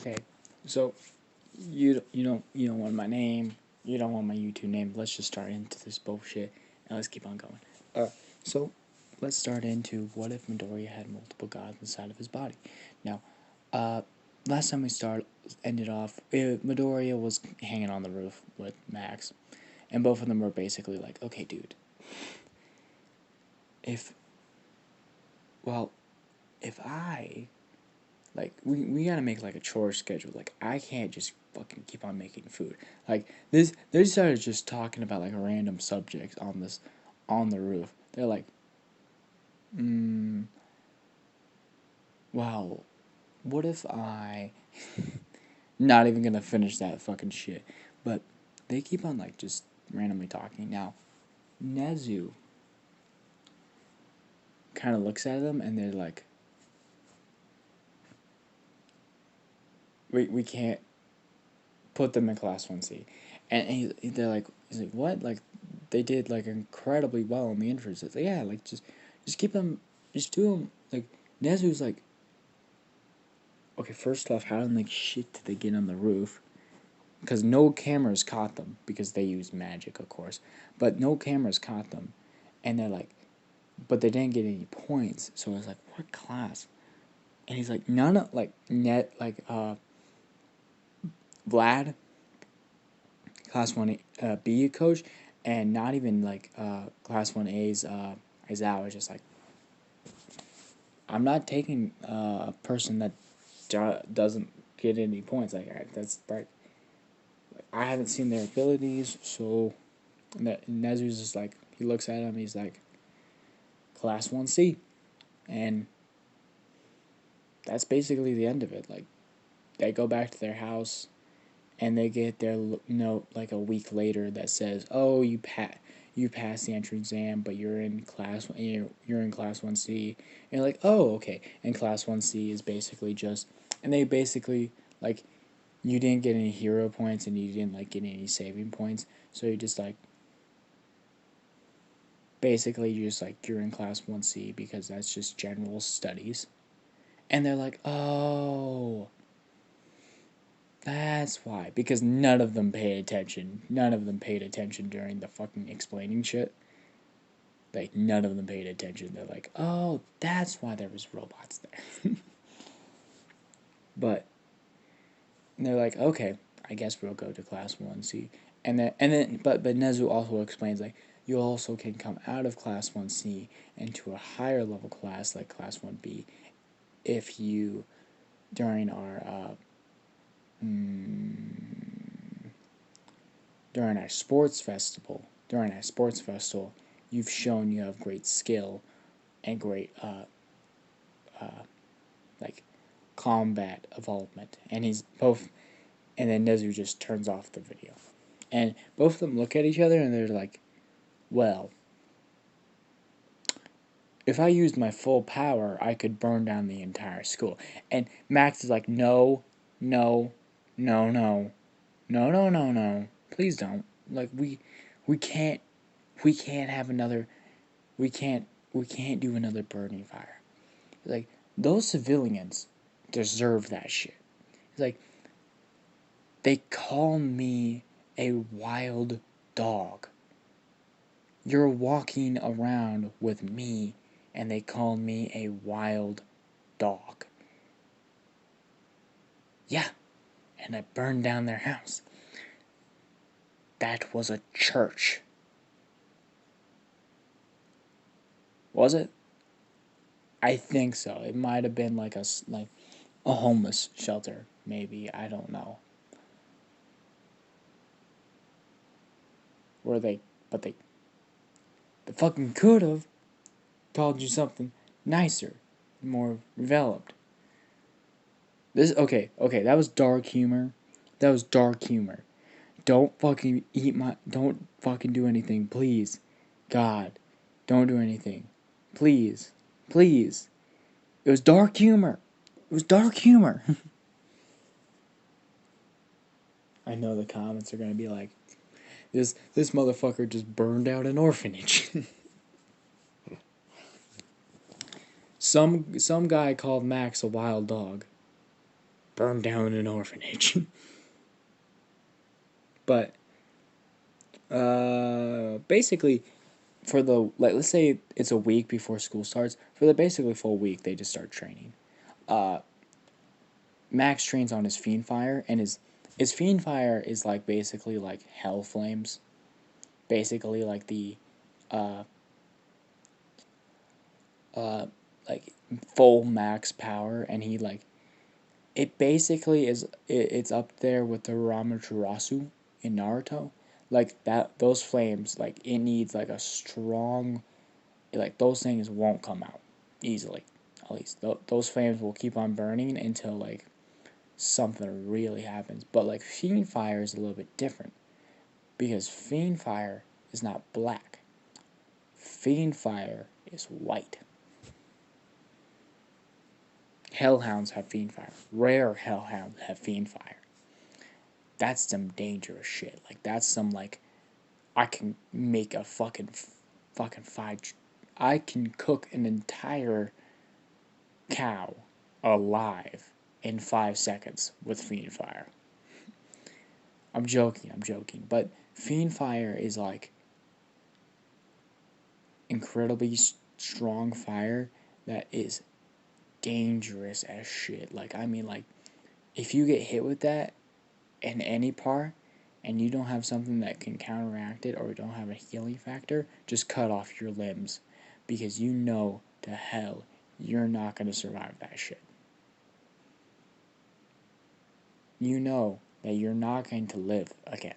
Okay, so you don't want my name. You don't want my YouTube name. Let's just start into this bullshit and let's keep on going. So let's start into what if Midoriya had multiple gods inside of his body. Now, uh, last time we ended off, Midoriya was hanging on the roof with Max, and both of them were basically like, "Okay, dude, if well, if I like we gotta make like a chore schedule. Like I can't just fucking keep on making food. Like this they started just talking about like random subjects on the roof. They're like, wow, what if I not even gonna finish that fucking shit. But they keep on like just randomly talking. Now, Nezu kinda looks at them and they're like, we can't put them in class 1C. And they're like, he's like, what? Like, they did like incredibly well in the entrance. It's like, yeah, like just keep them, just do them. Like Nezu's like, okay, first off, how in like shit did they get on the roof? Because no cameras caught them because they used magic, of course, but no cameras caught them, and they're like, but they didn't get any points. So I was like, what class? And he's like, none of like Vlad, class 1 B coach, and not even like class 1A's Aizawa was just like, I'm not taking a person that doesn't get any points. Like that's like I haven't seen their abilities, so Nezu's just like he looks at him. He's like class 1C, and that's basically the end of it. Like they go back to their house, and they get their note like a week later that says, "Oh, you passed the entrance exam, but you're in class 1C." And you're like, "Oh, okay." And class 1C is basically just, and they basically like you didn't get any hero points and you didn't like get any saving points, so you just like basically you're in class 1C because that's just general studies. And they're like, "Oh, that's why." Because none of them paid attention. None of them paid attention during the fucking explaining shit. Like, none of them paid attention. They're like, "Oh, that's why there was robots there." But they're like, "Okay, I guess we'll go to class 1C." But Nezu also explains, like, you also can come out of class 1C into a higher level class, like class 1B, if you, during our, during our sports festival, you've shown you have great skill and great like combat evolvement. And he's both, and then Nezu just turns off the video, and both of them look at each other and they're like, "Well, if I used my full power, I could burn down the entire school." And Max is like, "No, no, no, no, no, no, no, no. Please don't. Like we can't we can't have another we can't we can't do another burning fire. Like those civilians deserve that shit." It's like they call me a wild dog. You're walking around with me and they call me a wild dog. Yeah, and I burned down their house. That was a church. Was it? I think so. It might have been like a homeless shelter, maybe. I don't know. Where but they fucking could have called you something nicer, more developed. Okay, that was dark humor. That was dark humor. Don't fucking do anything, please. God, don't do anything. Please. Please. It was dark humor. It was dark humor. I know the comments are gonna be like, this motherfucker just burned out an orphanage. Some guy called Max a wild dog. burn down an orphanage. But basically, for the like, let's say it's a week before school starts. For the basically full week, they just start training. Uh, Max trains on his Fiend Fire, and his Fiend Fire is like basically like Hell Flames, basically like the uh uh like full max power, and he like it basically is it's up there with the Ramaterasu in Naruto. Like that, those flames, like it needs like a strong, like those things won't come out easily. At least those flames will keep on burning until like something really happens. But like Fiend Fire is a little bit different because Fiend Fire is not black. Fiend Fire is white. Hellhounds have Fiend Fire. Rare Hellhounds have Fiend Fire. That's some dangerous shit. Like that's some like I can make a fucking fight. I can cook an entire cow alive in 5 seconds with Fiend Fire. I'm joking. But Fiend Fire is like incredibly strong fire that is dangerous as shit. Like, I mean, like, if you get hit with that in any part and you don't have something that can counteract it or don't have a healing factor, just cut off your limbs because you know to hell you're not going to survive that shit. You know that you're not going to live again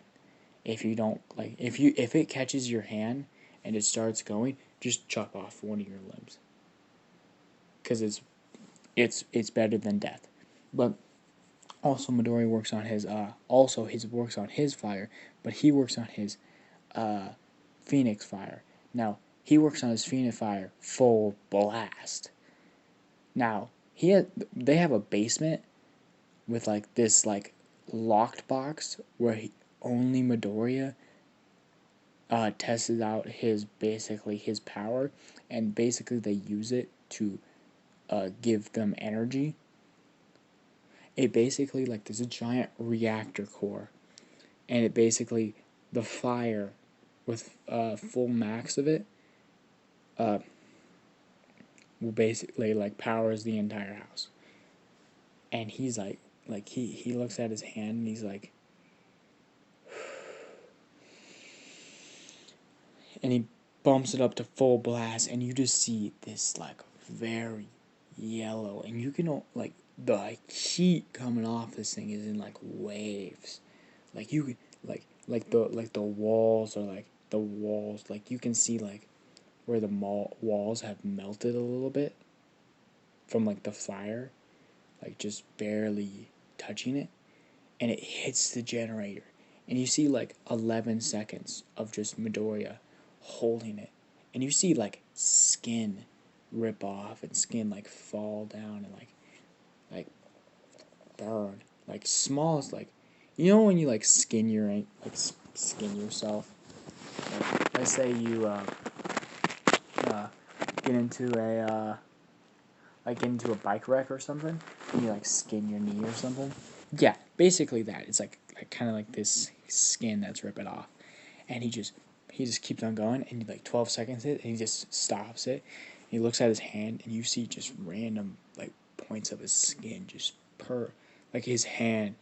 if you don't like if it catches your hand and it starts going, just chop off one of your limbs because it's better than death. But also Midori works on his works on his fire, but he works on his uh, Phoenix Fire. Now he works on his Phoenix Fire full blast. Now they have a basement with like this like locked box where only midoriya tests out his power, and basically they use it to give them energy. It basically like there's a giant reactor core, and it basically the fire with full max of it uh, will basically like powers the entire house. And he's like he looks at his hand and he's like, and he bumps it up to full blast, and you just see this like very yellow, and you can like the heat coming off this thing is in like waves, like you like the walls are like the walls like you can see like where the walls have melted a little bit from like the fire, like just barely touching it, and it hits the generator, and you see like 11 seconds of just Midoriya holding it, and you see like skin rip off and skin like fall down and like burn, like small as like, you know when you like skin your like skin yourself. Like, let's say you uh, get into a bike wreck or something, and you like skin your knee or something. Yeah, basically that. It's like kind of like this skin that's ripping off, and he just keeps on going, and like 12 seconds it, and he just stops it. And he looks at his hand, and you see just random like points of his skin just like his hand,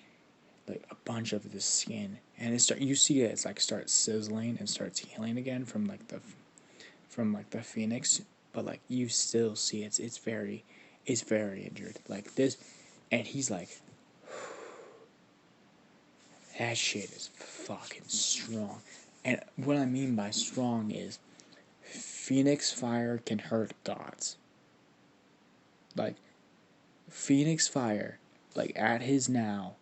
like a bunch of the skin, and you see it's like starts sizzling and starts healing again from like the phoenix, but like you still see it's very injured like this, and he's like, that shit is fucking strong. And what I mean by strong is Phoenix Fire can hurt gods. Like Phoenix Fire, like at his now,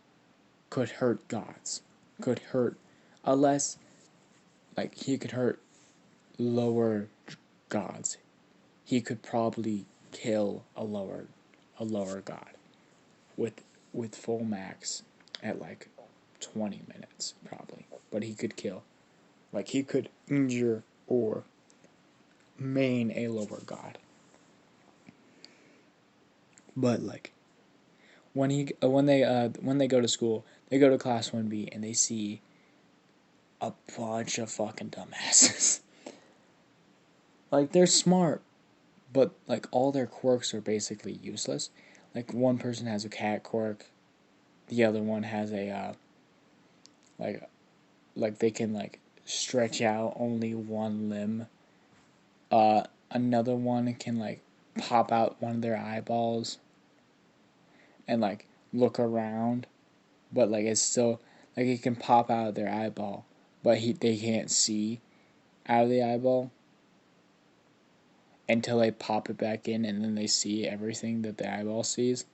could hurt gods. Could hurt, unless like he could hurt lower gods. He could probably kill a lower god with full max at like 20 minutes probably. But he could kill. Like he could injure or main a lower god. But like when they go to school, they go to class 1B and they see a bunch of fucking dumbasses. Like they're smart, but like all their quirks are basically useless. Like one person has a cat quirk, the other one has a like they can like stretch out only one limb. Another one can like pop out one of their eyeballs and like look around, but like it's still like it can pop out of their eyeball, but they can't see out of the eyeball until they pop it back in, and then they see everything that the eyeball sees.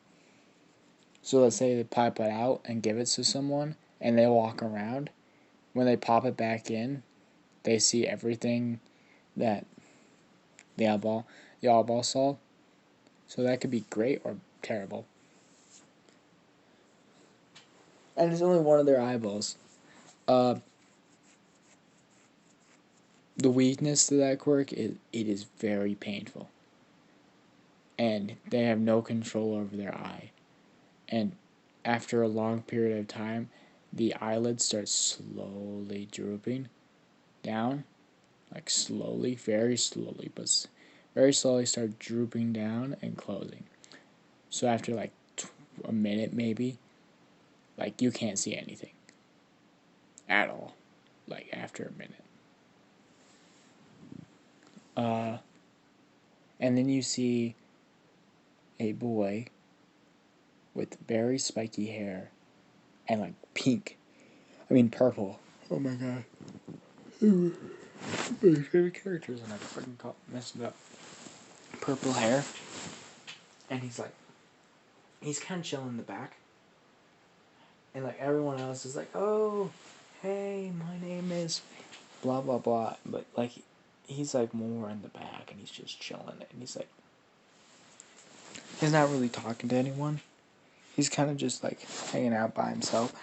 So let's say they pop it out and give it to someone, and they walk around. When they pop it back in, they see everything that the eyeball saw. So that could be great or terrible. And it's only one of their eyeballs. Uh, the weakness to that quirk is it is very painful. And they have no control over their eye. And after a long period of time, the eyelids start slowly drooping down. Like slowly, very slowly, but very slowly start drooping down and closing. So after like a minute maybe, like you can't see anything at all. Like after a minute. And then you see a boy with very spiky hair and like purple. Oh my god. My favorite characters and I fucking messed it up. Purple hair. And he's kind of chilling in the back. And like everyone else is like, oh, hey, my name is blah blah blah. But like he's like more in the back and he's just chilling and he's not really talking to anyone. He's kind of just like hanging out by himself.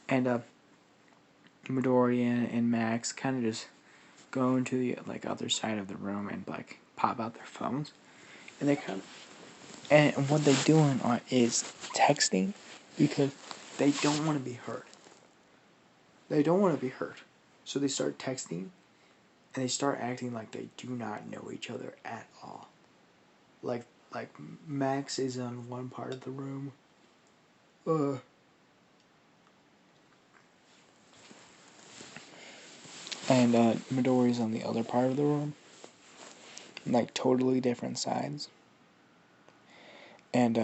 And Midoriya and Max kind of just go into the like other side of the room and like pop out their phones. And they kind of and what they doing is texting because they don't want to be hurt. They don't want to be hurt. So they start texting and they start acting like they do not know each other at all. Like Max is on one part of the room. And Midori's on the other part of the room. Like totally different sides. And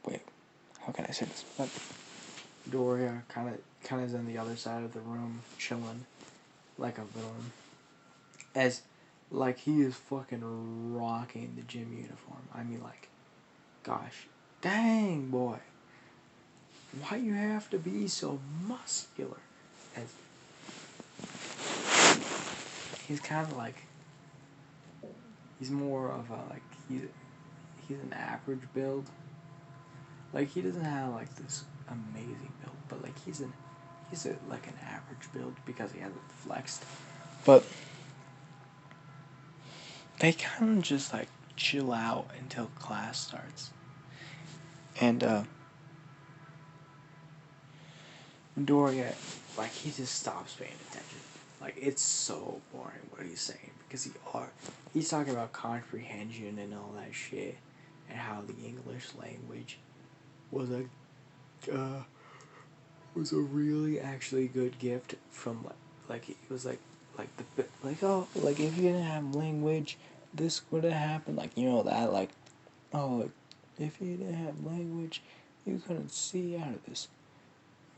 wait, how can I say this? But Midoriya kind of is on the other side of the room, chilling, like a villain, as like he is fucking rocking the gym uniform. I mean, like, gosh, dang boy, why you have to be so muscular? As he's kind of like he's more of a like he's an average build. Like he doesn't have like this amazing build, but like he's like an average build because he hasn't flexed. But they kind of just like chill out until class starts. And Midoriya, like he just stops paying attention. Like it's so boring what he's saying because he's talking about comprehension and all that shit, and how the English language was a really actually good gift from like it was like the like oh like if you didn't have language this would have happened like you know that like oh like if you didn't have language you couldn't see out of this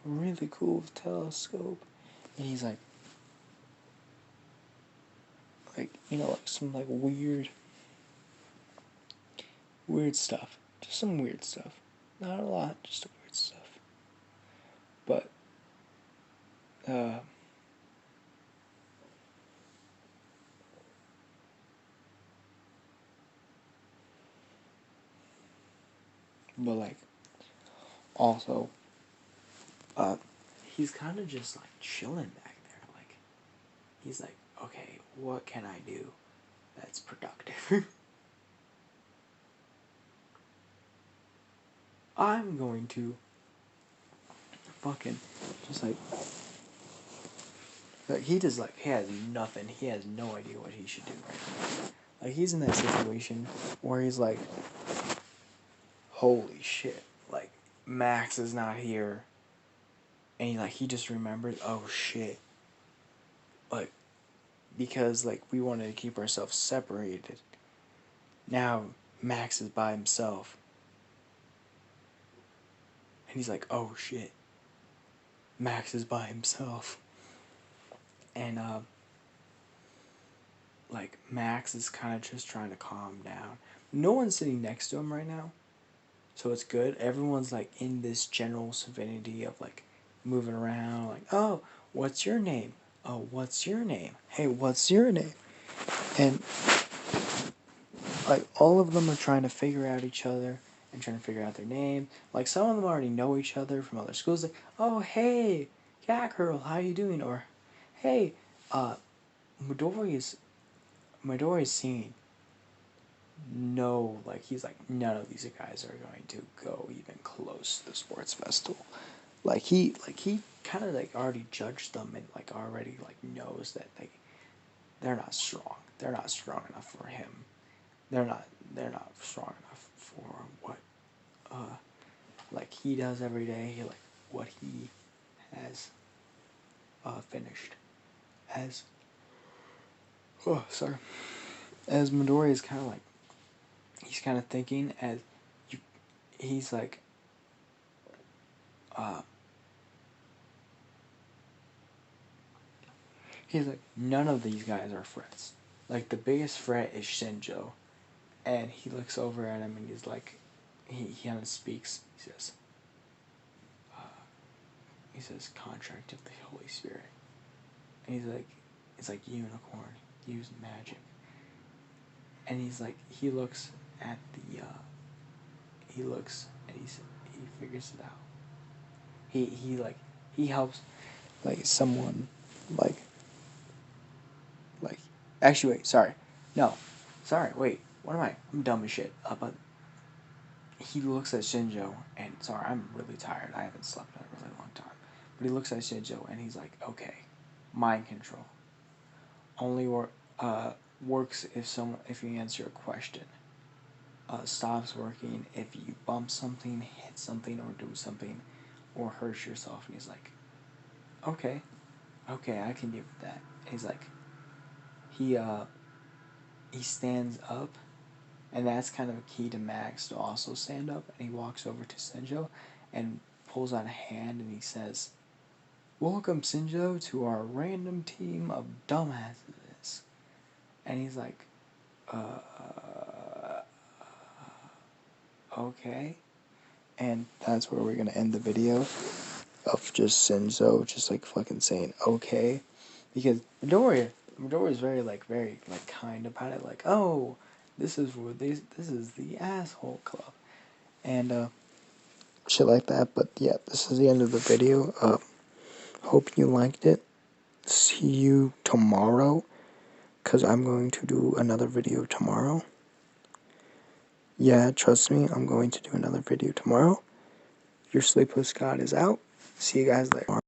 really cool telescope and he's like you know like some like weird stuff just some weird stuff not a lot just weird stuff but uh but like also uh he's kind of just like chilling back there like he's like okay what can I do that's productive I'm going to fucking just like he just like he has nothing. He has no idea what he should do right now. Like he's in that situation where he's like, holy shit, like Max is not here, and he just remembered, oh shit, like because like we wanted to keep ourselves separated. Now Max is by himself, and he's like, oh shit, Max is by himself, and like Max is kind of just trying to calm down. No one's sitting next to him right now, so it's good. Everyone's like in this general vicinity of like moving around, like, oh, what's your name? Oh, what's your name? Hey, what's your name? And like all of them are trying to figure out each other and trying to figure out their name. Like some of them already know each other from other schools. Like, oh hey, yeah, girl, how you doing? Or, hey, Midoriya's singing. No, like he's like none of these guys are going to go even close to the sports festival. He kind of like already judged them and like already like knows that they're not strong. They're not strong enough for him. They're not strong enough for what like he does every day. Like what he has finished as as Midoriya is kind of like he's kind of thinking as you, he's like he's like none of these guys are threats. Like the biggest threat is Shinjo, and he looks over at him and he's like he kind of speaks. He says contract of the Holy Spirit, and he's like it's like unicorn use magic, and he's like he looks at the he looks and he figures it out. He helps like someone like actually wait sorry no sorry wait what am I'm dumb as shit but he looks at Shinjo and sorry I'm really tired, I haven't slept in a really long time, but he looks at Shinjo and he's like, okay, mind control only works if you answer a question, stops working if you bump something, hit something, or do something or hurt yourself. And he's like, okay, I can give that. He's like he stands up, and that's kind of a key to Max to also stand up, and he walks over to Shinjo and pulls out a hand and he says, welcome Shinjo to our random team of dumbasses. And he's like, okay. And that's where we're gonna end the video of just Shinjo just like fucking saying okay, because Midoriya is very kind about it, like, oh, this is the asshole club and shit like that. But yeah, this is the end of the video. Hope you liked it. See you tomorrow, cause I'm going to do another video tomorrow. Yeah, trust me, I'm going to do another video tomorrow. Your sleepless god is out. See you guys later.